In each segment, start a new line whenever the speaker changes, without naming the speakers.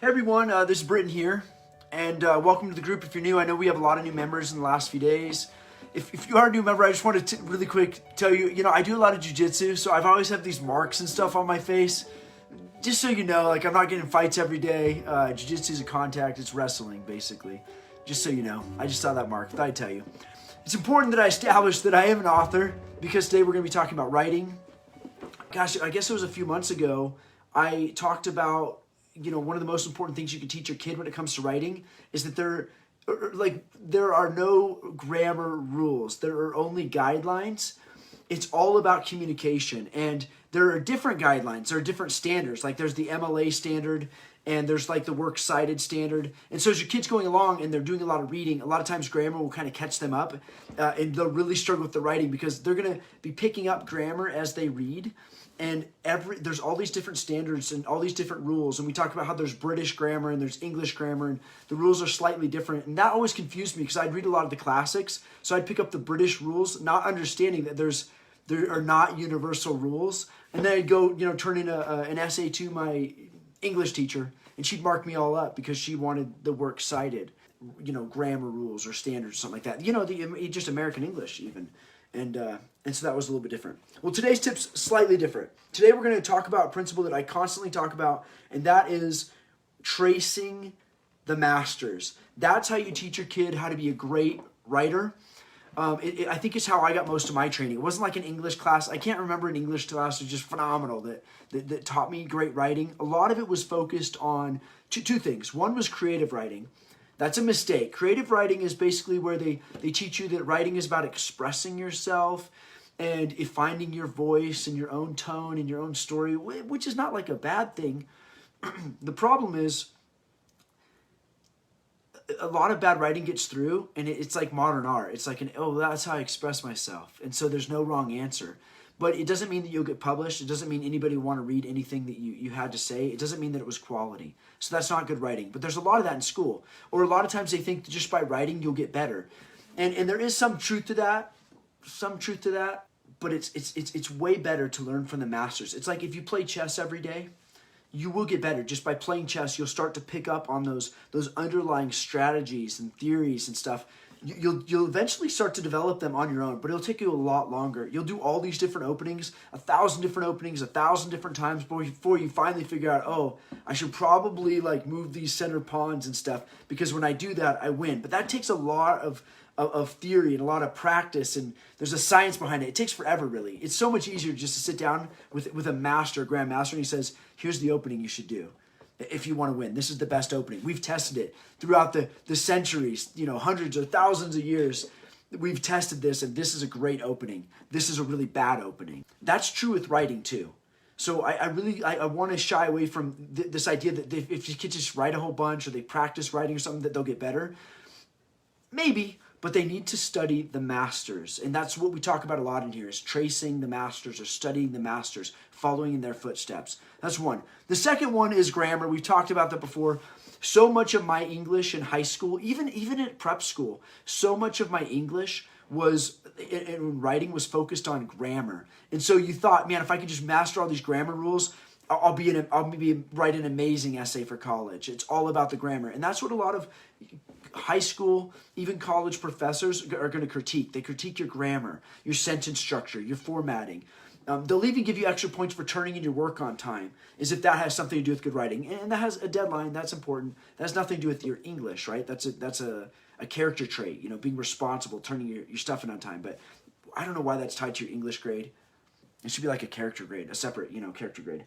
Hey everyone, this is Britton here, and welcome to the group if you're new. I know we have a lot of new members in the last few days. If you are a new member, I just wanted to really quick tell you, I do a lot of jiu-jitsu, so I've always had these marks and stuff on my face. Just so you know, like I'm not getting in fights every day. Jiu-jitsu is a contact, it's wrestling basically. Just so you know, I just saw that mark, thought I'd tell you. It's important that I establish that I am an author because today we're going to be talking about writing. Gosh, I guess it was a few months ago, I talked about one of the most important things you can teach your kid when it comes to writing is that there are no grammar rules. There are only guidelines. It's all about communication, and there are different guidelines. There are different standards. Like there's the MLA standard, and there's like the works cited standard. And so as your kid's going along and they're doing a lot of reading, a lot of times grammar will kind of catch them up, and they'll really struggle with the writing because they're going to be picking up grammar as they read. And there's all these different standards and all these different rules. And we talk about how there's British grammar and there's English grammar, and the rules are slightly different. And that always confused me because I'd read a lot of the classics. So I'd pick up the British rules, not understanding that there are not universal rules. And then I'd go, turn in an essay to my English teacher, and she'd mark me all up because she wanted the work cited, grammar rules or standards, something like that. Just American English even. And so that was a little bit different. Well, today's tip's slightly different. Today we're going to talk about a principle that I constantly talk about, and that is tracing the masters. That's how you teach your kid how to be a great writer. I think it's how I got most of my training. It wasn't like an English class. I can't remember an English class that was just phenomenal that taught me great writing. A lot of it was focused on two things. One was creative writing. That's a mistake. Creative writing is basically where they teach you that writing is about expressing yourself and finding your voice and your own tone and your own story, which is not like a bad thing. The problem is a lot of bad writing gets through, and it's like modern art. It's like that's how I express myself. And so there's no wrong answer. But it doesn't mean that you'll get published. It doesn't mean anybody will want to read anything that you had to say. It doesn't mean that it was quality. So that's not good writing. But there's a lot of that in school. Or a lot of times they think that just by writing you'll get better. And there is some truth to that. But it's way better to learn from the masters. It's like if you play chess every day, you will get better. Just by playing chess, you'll start to pick up on those underlying strategies and theories and stuff. You'll eventually start to develop them on your own, but it'll take you a lot longer. You'll do all these different openings, 1,000 different openings, 1,000 different times before you finally figure out, I should probably move these center pawns and stuff because when I do that, I win. But that takes a lot of theory and a lot of practice, and there's a science behind it. It takes forever, really. It's so much easier just to sit down with a master, a grandmaster, and he says, here's the opening you should do if you want to win. This is the best opening. We've tested it throughout the centuries, hundreds or thousands of years. We've tested this, and this is a great opening. This is a really bad opening. That's true with writing too. So I want to shy away from this idea that if you kids just write a whole bunch or they practice writing or something that they'll get better. Maybe, but they need to study the masters. And that's what we talk about a lot in here is tracing the masters or studying the masters, following in their footsteps. That's one. The second one is grammar. We've talked about that before. So much of my English in high school, even at prep school, so much of my English in writing was focused on grammar. And so you thought, man, if I could just master all these grammar rules, I'll write an amazing essay for college. It's all about the grammar. And that's what a lot of high school, even college professors are going to critique. They critique your grammar, your sentence structure, your formatting. They'll even give you extra points for turning in your work on time, as if that has something to do with good writing. And that has a deadline. That's important. That has nothing to do with your English, right? That's a character trait, being responsible, turning your stuff in on time. But I don't know why that's tied to your English grade. It should be like a character grade, a separate, character grade.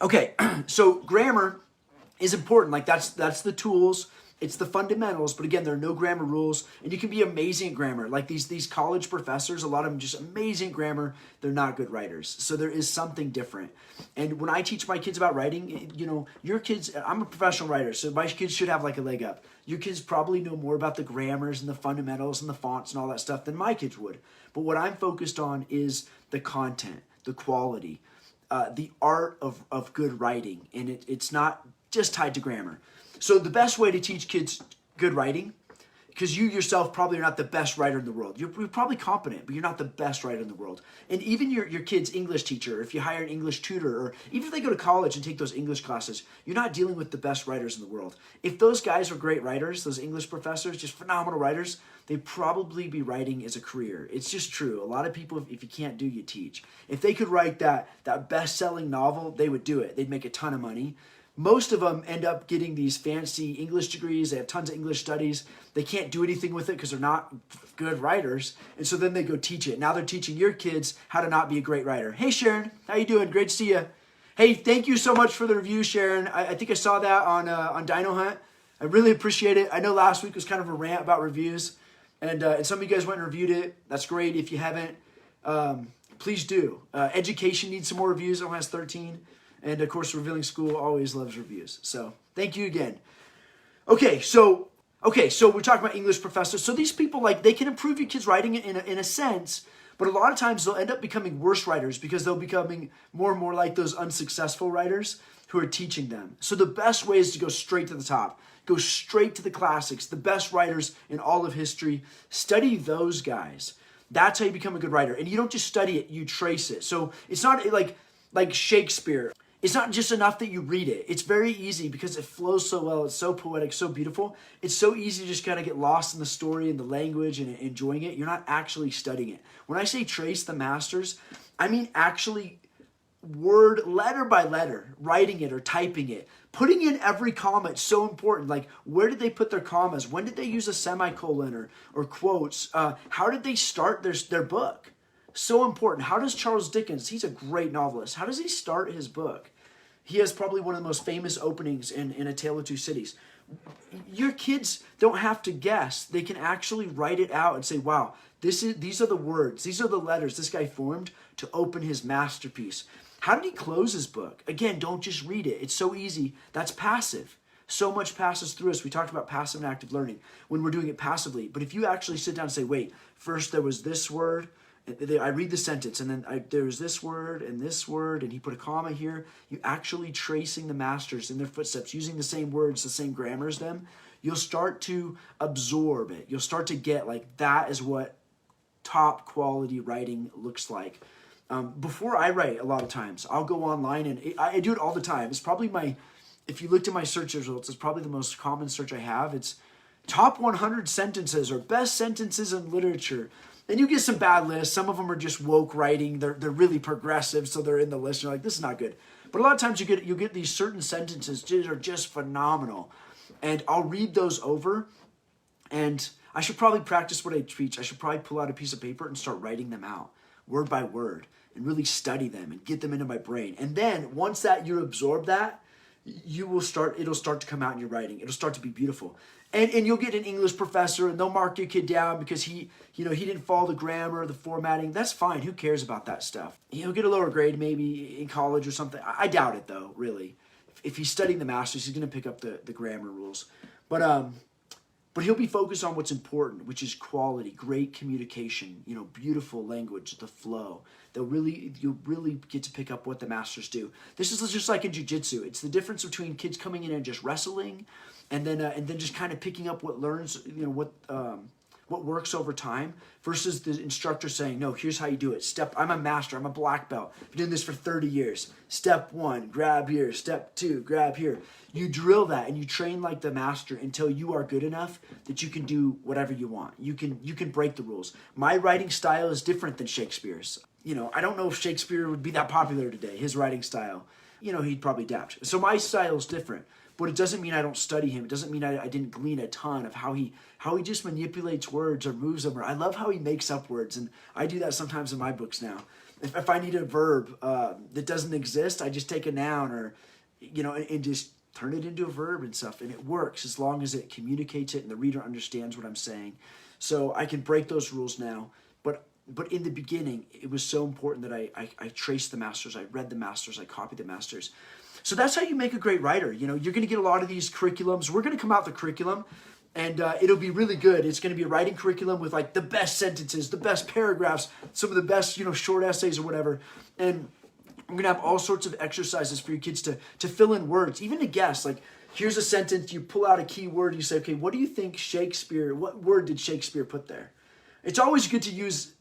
Okay, so grammar is important. That's the tools. It's the fundamentals. But again, there are no grammar rules, and you can be amazing at grammar. Like these college professors, a lot of them just amazing at grammar. They're not good writers. So there is something different. And when I teach my kids about writing, your kids. I'm a professional writer, so my kids should have a leg up. Your kids probably know more about the grammars and the fundamentals and the fonts and all that stuff than my kids would. But what I'm focused on is the content, the quality. The art of good writing, and it's not just tied to grammar. So the best way to teach kids good writing because you yourself probably are not the best writer in the world. You're probably competent, but you're not the best writer in the world. And even your kid's English teacher, if you hire an English tutor, or even if they go to college and take those English classes, you're not dealing with the best writers in the world. If those guys were great writers, those English professors, just phenomenal writers, they'd probably be writing as a career. It's just true. A lot of people, if you can't do, you teach. If they could write that best-selling novel, they would do it. They'd make a ton of money. Most of them end up getting these fancy English degrees. They have tons of English studies. They can't do anything with it because they're not good writers. And so then they go teach it. Now they're teaching your kids how to not be a great writer. Hey, Sharon. How you doing? Great to see you. Hey, thank you so much for the review, Sharon. I think I saw that on Dino Hunt. I really appreciate it. I know last week was kind of a rant about reviews. And some of you guys went and reviewed it. That's great. If you haven't, please do. Education needs some more reviews. It only has 13. And of course, Revealing School always loves reviews. So thank you again. Okay, so we're talking about English professors. So these people, like, they can improve your kids' writing in a sense, but a lot of times they'll end up becoming worse writers because they'll becoming more and more like those unsuccessful writers who are teaching them. So the best way is to go straight to the top. Go straight to the classics, the best writers in all of history. Study those guys. That's how you become a good writer. And you don't just study it, you trace it. So it's not like Shakespeare. It's not just enough that you read it. It's very easy because it flows so well. It's so poetic, so beautiful. It's so easy to just kind of get lost in the story and the language and enjoying it. You're not actually studying it. When I say trace the masters, I mean actually word, letter by letter, writing it or typing it. Putting in every comma, it's so important. Like, where did they put their commas? When did they use a semicolon or quotes? How did they start their book? So important. How does Charles Dickens, he's a great novelist, how does he start his book? He has probably one of the most famous openings in A Tale of Two Cities. Your kids don't have to guess. They can actually write it out and say, wow, these are the words, these are the letters this guy formed to open his masterpiece. How did he close his book? Again, don't just read it. It's so easy. That's passive. So much passes through us. We talked about passive and active learning when we're doing it passively. But if you actually sit down and say, wait, first there was this word, I read the sentence, and then there was this word, and he put a comma here. You actually tracing the masters in their footsteps, using the same words, the same grammar as them, you'll start to absorb it. You'll start to get, like, that is what top quality writing looks like. Before I write, a lot of times, I'll go online, and I do it all the time. It's probably if you looked at my search results, it's probably the most common search I have. It's top 100 sentences or best sentences in literature. And you get some bad lists. Some of them are just woke writing. They're really progressive, so they're in the list. You're like, this is not good. But a lot of times you get these certain sentences that are just phenomenal. And I'll read those over, and I should probably practice what I preach. I should probably pull out a piece of paper and start writing them out, word by word, and really study them and get them into my brain. And then once that you absorb that, it'll start to come out in your writing. It'll start to be beautiful. And you'll get an English professor, and they'll mark your kid down because he didn't follow the grammar, the formatting. That's fine. Who cares about that stuff? He'll get a lower grade maybe in college or something. I doubt it, though, really. If he's studying the masters, he's going to pick up the grammar rules. But he'll be focused on what's important, which is quality, great communication, beautiful language, the flow. You'll really get to pick up what the masters do. This is just like in jiu-jitsu. It's the difference between kids coming in and just wrestling, and then just kind of picking up what works over time, versus the instructor saying, no, here's how you do it. I'm a master. I'm a black belt. I've been doing this for 30 years. Step 1, grab here. Step 2, grab here. You drill that and you train like the master until you are good enough that you can do whatever you want. You can break the rules. My writing style is different than Shakespeare's. I don't know if Shakespeare would be that popular today, his writing style. He'd probably adapt. So my style is different. But it doesn't mean I don't study him. It doesn't mean I didn't glean a ton of how he just manipulates words or moves them. Or I love how he makes up words, and I do that sometimes in my books now. If I need a verb that doesn't exist, I just take a noun or and just turn it into a verb and stuff, and it works as long as it communicates it and the reader understands what I'm saying. So I can break those rules now. But in the beginning, it was so important that I traced the masters, I read the masters, I copied the masters. So that's how you make a great writer. You're going to get a lot of these curriculums. We're going to come out the curriculum, and it'll be really good. It's going to be a writing curriculum with like the best sentences, the best paragraphs, some of the best short essays or whatever. And I'm going to have all sorts of exercises for your kids to fill in words, even to guess. Like, here's a sentence, you pull out a key word, you say, okay, what do you think what word did Shakespeare put there? It's always good to use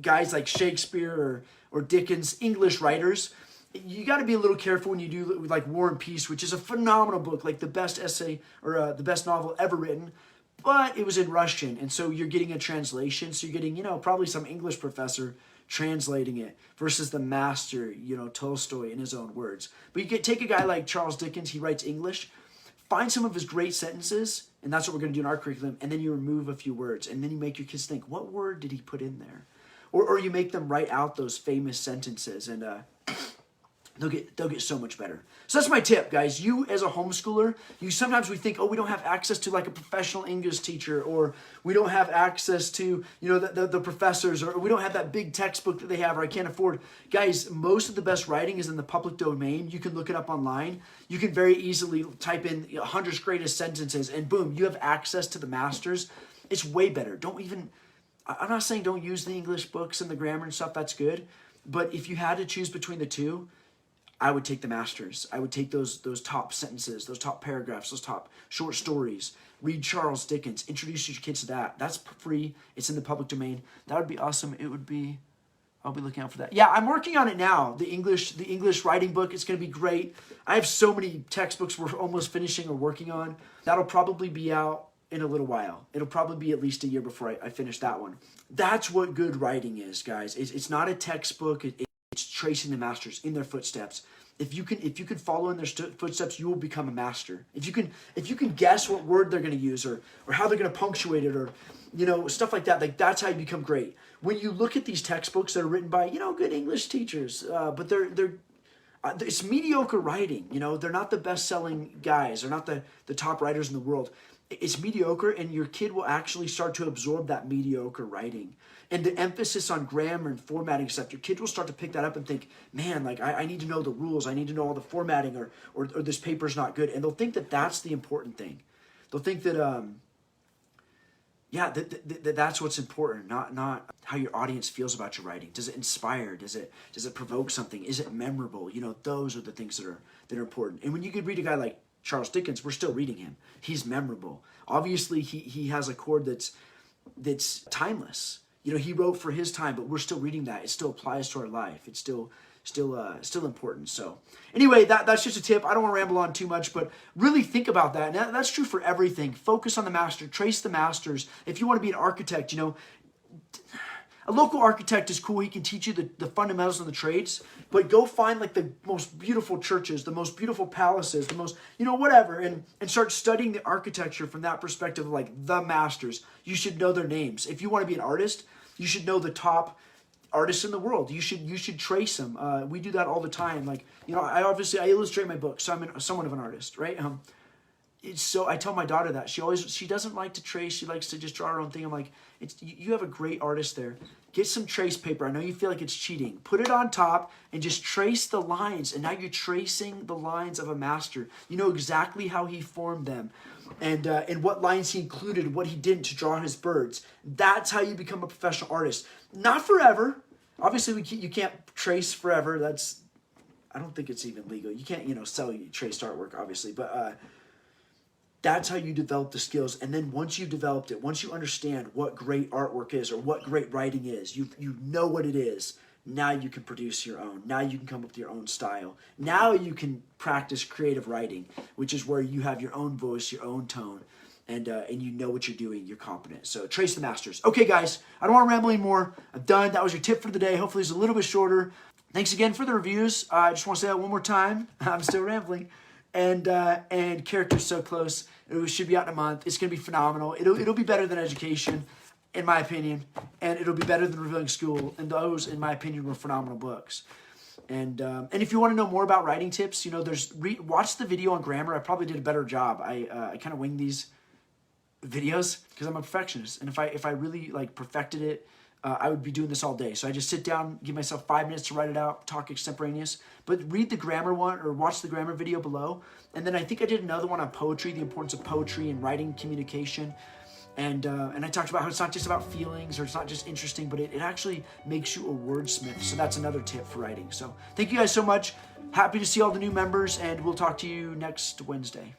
guys like Shakespeare or Dickens, English writers. You got to be a little careful when you do like War and Peace, which is a phenomenal book, like the best essay or the best novel ever written, but it was in Russian. And so you're getting a translation. So you're getting, probably some English professor translating it versus the master, Tolstoy in his own words. But you could take a guy like Charles Dickens, he writes English, find some of his great sentences, and that's what we're going to do in our curriculum, and then you remove a few words, and then you make your kids think, what word did he put in there? Or you make them write out those famous sentences, and they'll get so much better. So that's my tip, guys. You as a homeschooler, sometimes we think, we don't have access to like a professional English teacher, or we don't have access to, the professors, or we don't have that big textbook that they have, or I can't afford. Guys, most of the best writing is in the public domain. You can look it up online. You can very easily type in 100 greatest sentences, and boom, you have access to the masters. It's way better. I'm not saying don't use the English books and the grammar and stuff. That's good. But if you had to choose between the two, I would take the masters. I would take those top sentences, those top paragraphs, those top short stories. Read Charles Dickens. Introduce your kids to that. That's free. It's in the public domain. That would be awesome. I'll be looking out for that. Yeah, I'm working on it now. The English writing book. It's going to be great. I have so many textbooks we're almost finishing or working on. That'll probably be out in a little while. It'll probably be at least a year before I finish that one. That's what good writing is, guys. It's not a textbook. It's tracing the masters in their footsteps. If you can follow in their footsteps, you will become a master. If you can guess what word they're going to use, or how they're going to punctuate it, or stuff like that, like that's how you become great. When you look at these textbooks that are written by good English teachers, but it's mediocre writing. They're not the best-selling guys. They're not the top writers in the world. It's mediocre, and your kid will actually start to absorb that mediocre writing. And the emphasis on grammar and formatting stuff, your kid will start to pick that up and think, man, like I need to know the rules. I need to know all the formatting, or this paper's not good. And they'll think that that's the important thing. They'll think that, that's what's important, not how your audience feels about your writing. Does it inspire? Does it provoke something? Is it memorable? Those are the things that are important. And when you could read a guy like Charles Dickens, we're still reading him. He's memorable. Obviously, he has a chord that's timeless. He wrote for his time, but we're still reading that. It still applies to our life. It's still important. So anyway, that's just a tip. I don't want to ramble on too much, but really think about that. And that's true for everything. Focus on the master. Trace the masters. If you want to be an architect, a local architect is cool. He can teach you the fundamentals of the trades, but go find like the most beautiful churches, the most beautiful palaces, the most, whatever, and start studying the architecture from that perspective of like the masters. You should know their names. If you want to be an artist, you should know the top artists in the world. You should trace them. We do that all the time. Like, I illustrate my books, so I'm somewhat of an artist, right? I tell my daughter that she doesn't like to trace. She likes to just draw her own thing. I'm like, you have a great artist there. Get some trace paper. I know you feel like it's cheating. Put it on top and just trace the lines. And now you're tracing the lines of a master. You know exactly how he formed them, and what lines he included, what he didn't to draw his birds. That's how you become a professional artist. Not forever. Obviously, you can't trace forever. I don't think it's even legal. You can't sell traced artwork, obviously, but. That's how you develop the skills. And then once you've developed it, once you understand what great artwork is or what great writing is, you know what it is, now you can produce your own. Now you can come up with your own style. Now you can practice creative writing, which is where you have your own voice, your own tone, and you know what you're doing. You're competent. So trace the masters. Okay, guys, I don't want to ramble anymore. I'm done. That was your tip for the day. Hopefully it's a little bit shorter. Thanks again for the reviews. I just want to say that one more time. I'm still rambling. And Character's So Close. It should be out in a month. It's going to be phenomenal. It'll be better than Education, in my opinion, and it'll be better than Revealing School. And those, in my opinion, were phenomenal books. And if you want to know more about writing tips, watch the video on grammar. I probably did a better job. I kind of wing these videos because I'm a perfectionist, and if I really like perfected it, I would be doing this all day. So I just sit down, give myself 5 minutes to write it out, talk extemporaneous. But read the grammar one or watch the grammar video below. And then I think I did another one on poetry, the importance of poetry and writing communication. And I talked about how it's not just about feelings, or it's not just interesting, but it actually makes you a wordsmith. So that's another tip for writing. So thank you guys so much. Happy to see all the new members, and we'll talk to you next Wednesday.